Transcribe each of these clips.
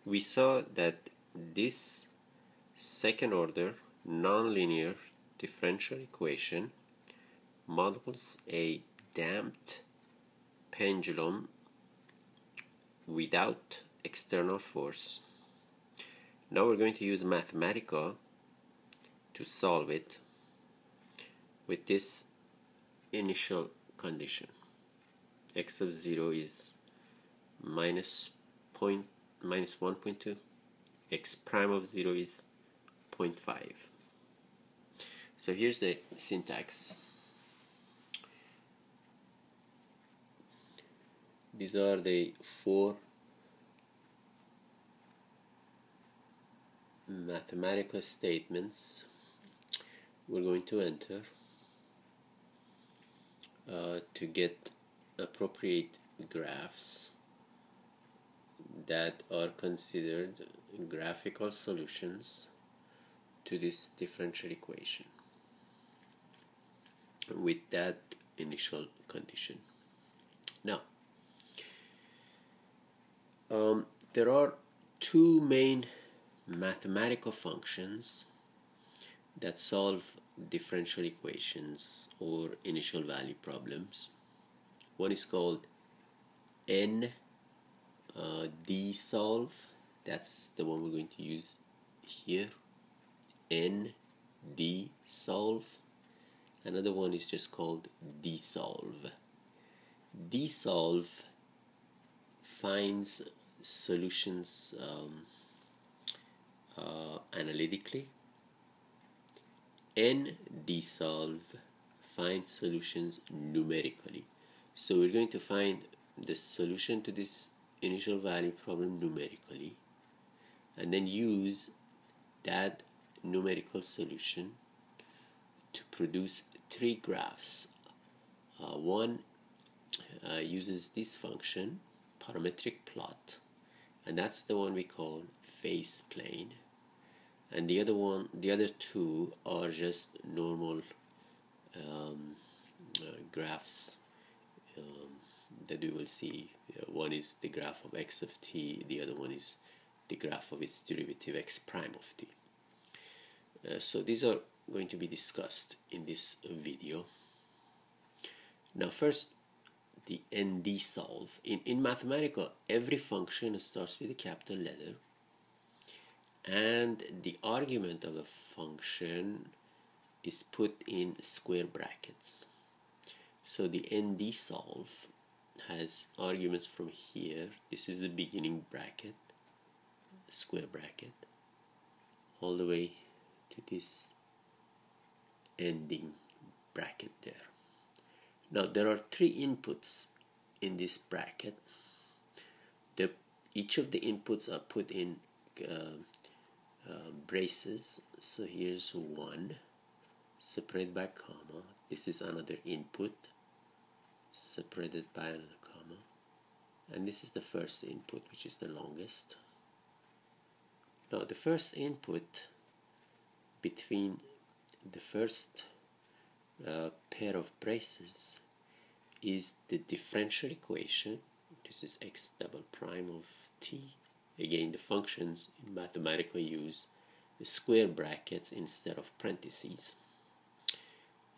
we saw that this second order nonlinear differential equation models a damped pendulum without external force. Now we're going to use Mathematica to solve it with this initial condition. X of 0 is minus 1.2, x prime of 0 is 0.5. So here's the syntax. These are the 4 mathematical statements we're going to enter to get appropriate graphs that are considered graphical solutions to this differential equation with that initial condition. Now, there are two main mathematical functions that solve differential equations or initial value problems. One is called ND solve. That's the one we're going to use here. ND solve. Another one is just called dsolve. Dsolve finds solutions analytically. NDsolve finds solutions numerically. So we're going to find the solution to this initial value problem numerically, and then use that numerical solution to produce 3 graphs. One uses this function, parametric plot, and that's the one we call phase plane. And the other 2 are just normal graphs that we will see. One is the graph of x of t, the other one is the graph of its derivative x prime of t. So these are going to be discussed in this video. Now first, the ND solve. In Mathematica, every function starts with a capital letter, and the argument of a function is put in square brackets. So the ND solve has arguments from here. This is the beginning bracket, square bracket, all the way to this ending bracket there. Now there are 3 inputs in this bracket. Each of the inputs are put in braces. So here's 1 separated by comma. This is another input separated by another comma, and this is the first input, which is the longest. Now the first input between the first pair of braces is the differential equation. This is x double prime of t. Again, the functions in Mathematica use the square brackets instead of parentheses.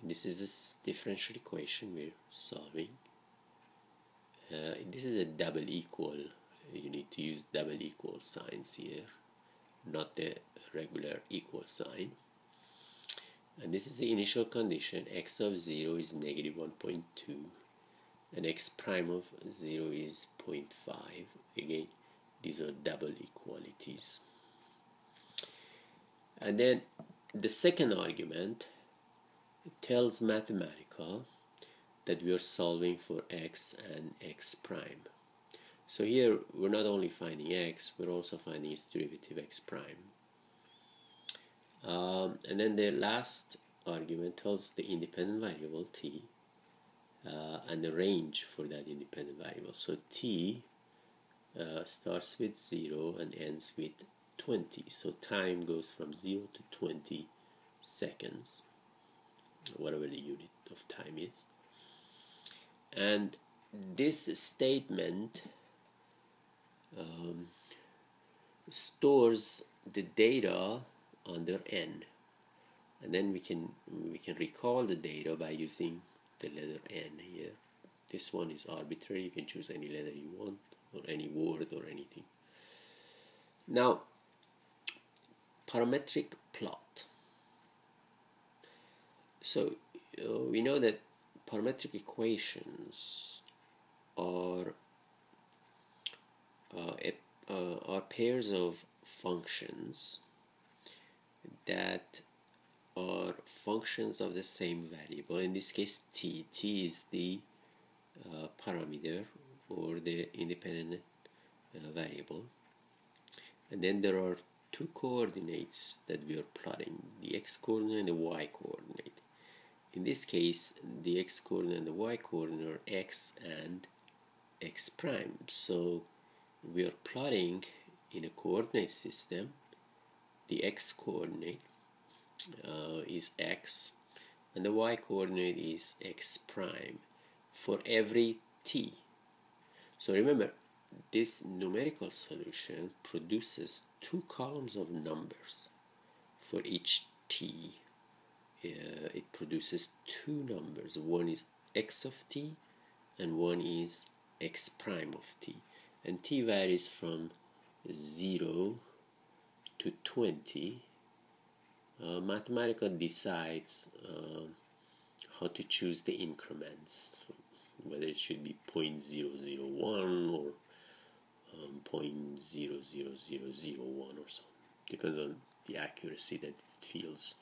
And this is this differential equation we're solving. This is a double equal. You need to use double equal signs here, not the regular equal sign. And this is the initial condition. X of 0 is negative 1.2 and x prime of 0 is 0.5. Again, these are double equalities. And then the second argument tells Mathematica that we are solving for x and x prime. So here we're not only finding x, we're also finding its derivative x prime. And then the last argument tells the independent variable t and the range for that independent variable. So t starts with 0 and ends with 20. So time goes from 0 to 20 seconds, whatever the unit of time is. And this statement stores the data under n, and then we can recall the data by using the letter n here. This one is arbitrary, you can choose any letter you want or any word or anything. Now, parametric plot. So we know that parametric equations are pairs of functions that are functions of the same variable. In this case, t is the parameter or the independent variable, and then there are two coordinates that we are plotting, the x coordinate and the y coordinate. In this case, the x coordinate and the y coordinate are x and x prime. So we are plotting in a coordinate system. The x coordinate is x and the y coordinate is x prime for every t. So remember, this numerical solution produces two columns of numbers. For each t, it produces two numbers. One is x of t and one is x prime of t. And t varies from 0 to 20. Mathematical decides how to choose the increments, whether it should be 0.001 or 0.00001 or so. Depends on the accuracy that it feels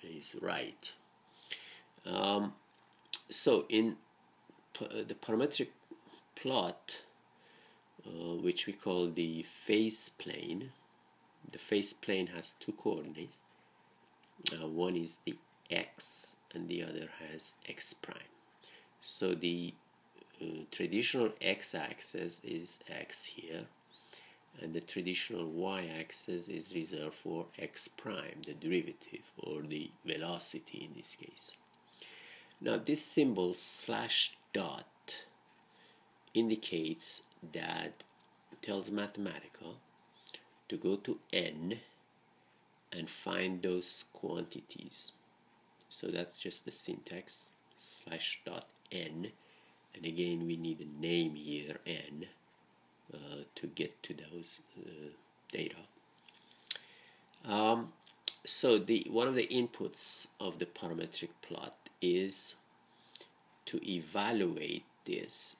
is right. So in the parametric plot, which we call the phase plane, the phase plane has two coordinates. One is the x and the other has x prime. So the traditional x-axis is x here, and the traditional y-axis is reserved for x prime, the derivative or the velocity in this case. Now this symbol /dot indicates that, tells Mathematica to go to n and find those quantities. So that's just the syntax, /n, and again we need a name here, n, to get to those data. So one of the inputs of the parametric plot is to evaluate this.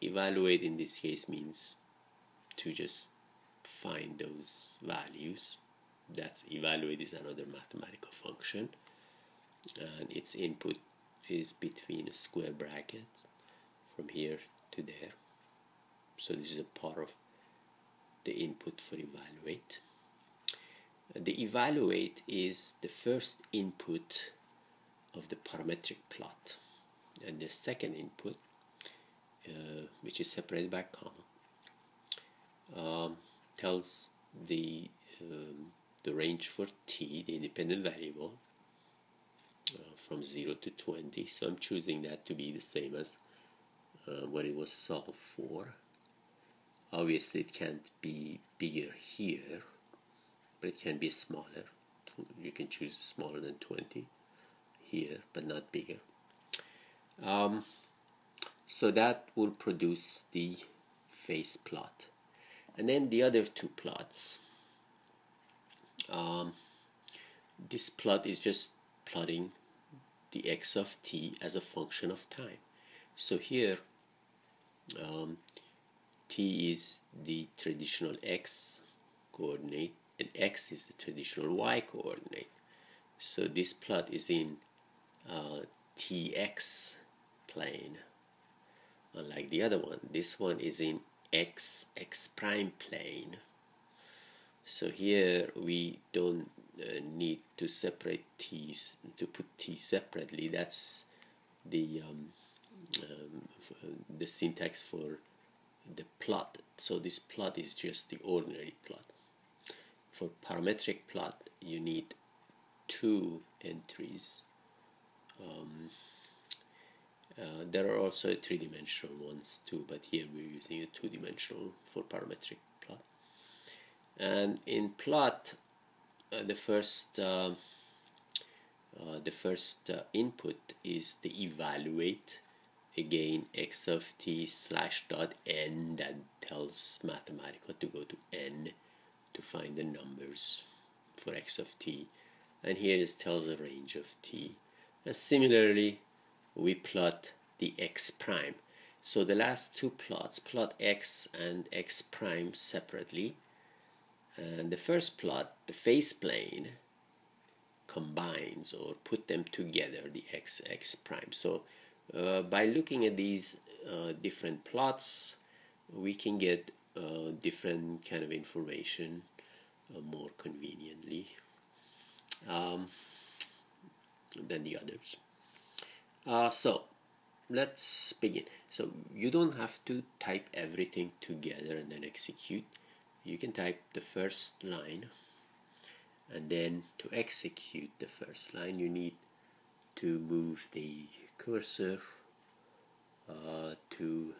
Evaluate in this case means to just find those values. That's evaluate is another mathematical function, and its input is between square brackets from here to there. So this is a part of the input for evaluate. The evaluate is the first input of the parametric plot, and the second input, which is separated by comma, tells the range for t, the independent variable, from 0 to 20. So I'm choosing that to be the same as what it was solved for. Obviously it can't be bigger here, but it can be smaller. You can choose smaller than 20 here, but not bigger. So that will produce the phase plot. And then the other two plots. This plot is just plotting the x of t as a function of time. So here t is the traditional x coordinate and x is the traditional y coordinate. So this plot is in tx plane, unlike the other one. This one is in x prime plane. So here we don't need to separate t's, to put t separately. That's the syntax for the plot. So this plot is just the ordinary plot. For parametric plot, you need two entries. There are also three-dimensional ones too, but here we're using a two-dimensional for parametric plot. And in plot, the first input is the evaluate. Again, x of t slash dot n, that tells Mathematica to go to n to find the numbers for x of t, and here it tells a range of t. And similarly, we plot the x prime. So the last two plots, plot x and x prime separately, and the first plot, the phase plane, combines or put them together, the x prime. So by looking at these different plots, we can get different kind of information more conveniently than the others. So let's begin. So you don't have to type everything together and then execute. You can type the first line, and then to execute the first line you need to move the cursor to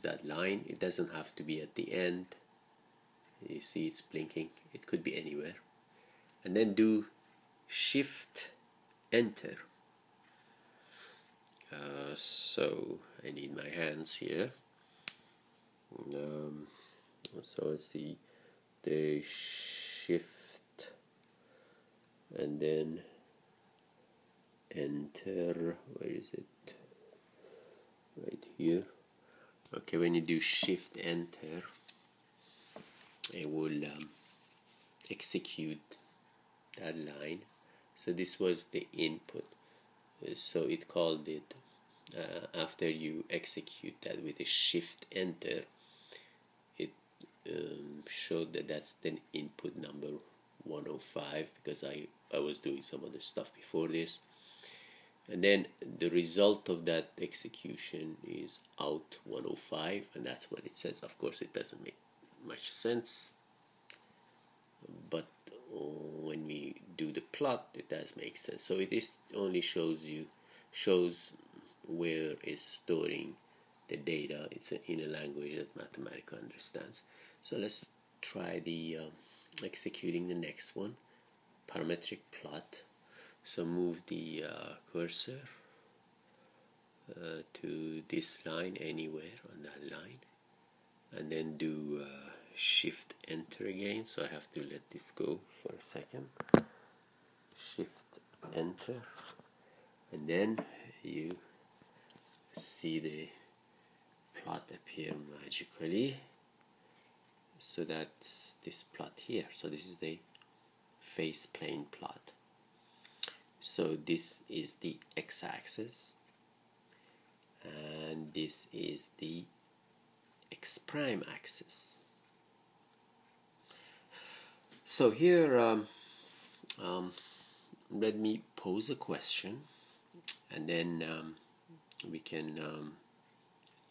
that line. It doesn't have to be at the end. You see it's blinking. It could be anywhere. And then do Shift Enter. So I need my hands here. So let's see, the Shift and then Enter. Where is it? Right here. Okay, when you do Shift Enter, it will execute that line. So this was the input. So it called it, after you execute that with a Shift Enter, it showed that that's the input number 105, because I was doing some other stuff before this. And then the result of that execution is out 105, and that's what it says. Of course it doesn't make much sense, but when we do the plot it does make sense. So it is only shows where it's storing the data. It's in a language that Mathematica understands. So let's try the executing the next one, parametric plot. So move the cursor to this line, anywhere on that line, and then do Shift Enter again. So I have to let this go for a second. Shift Enter, and then you see the plot appear magically. So that's this plot here. So this is the phase plane plot. So this is the x-axis, and this is the x prime axis. So here let me pose a question, and then we can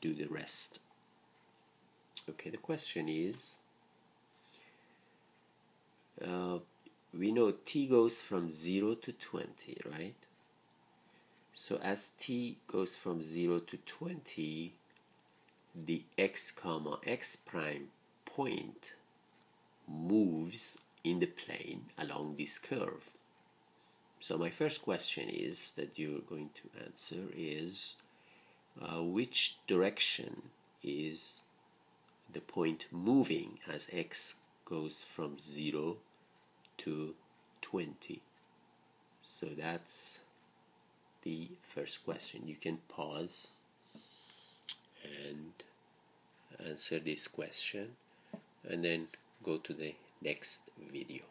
do the rest. Okay, the question is, we know t goes from 0 to 20, right? So as t goes from 0 to 20, the x comma x prime point moves in the plane along this curve. So my first question is that you're going to answer is, which direction is the point moving as x goes from 0 to 20? So that's the first question. You can pause and answer this question, and then go to the next video.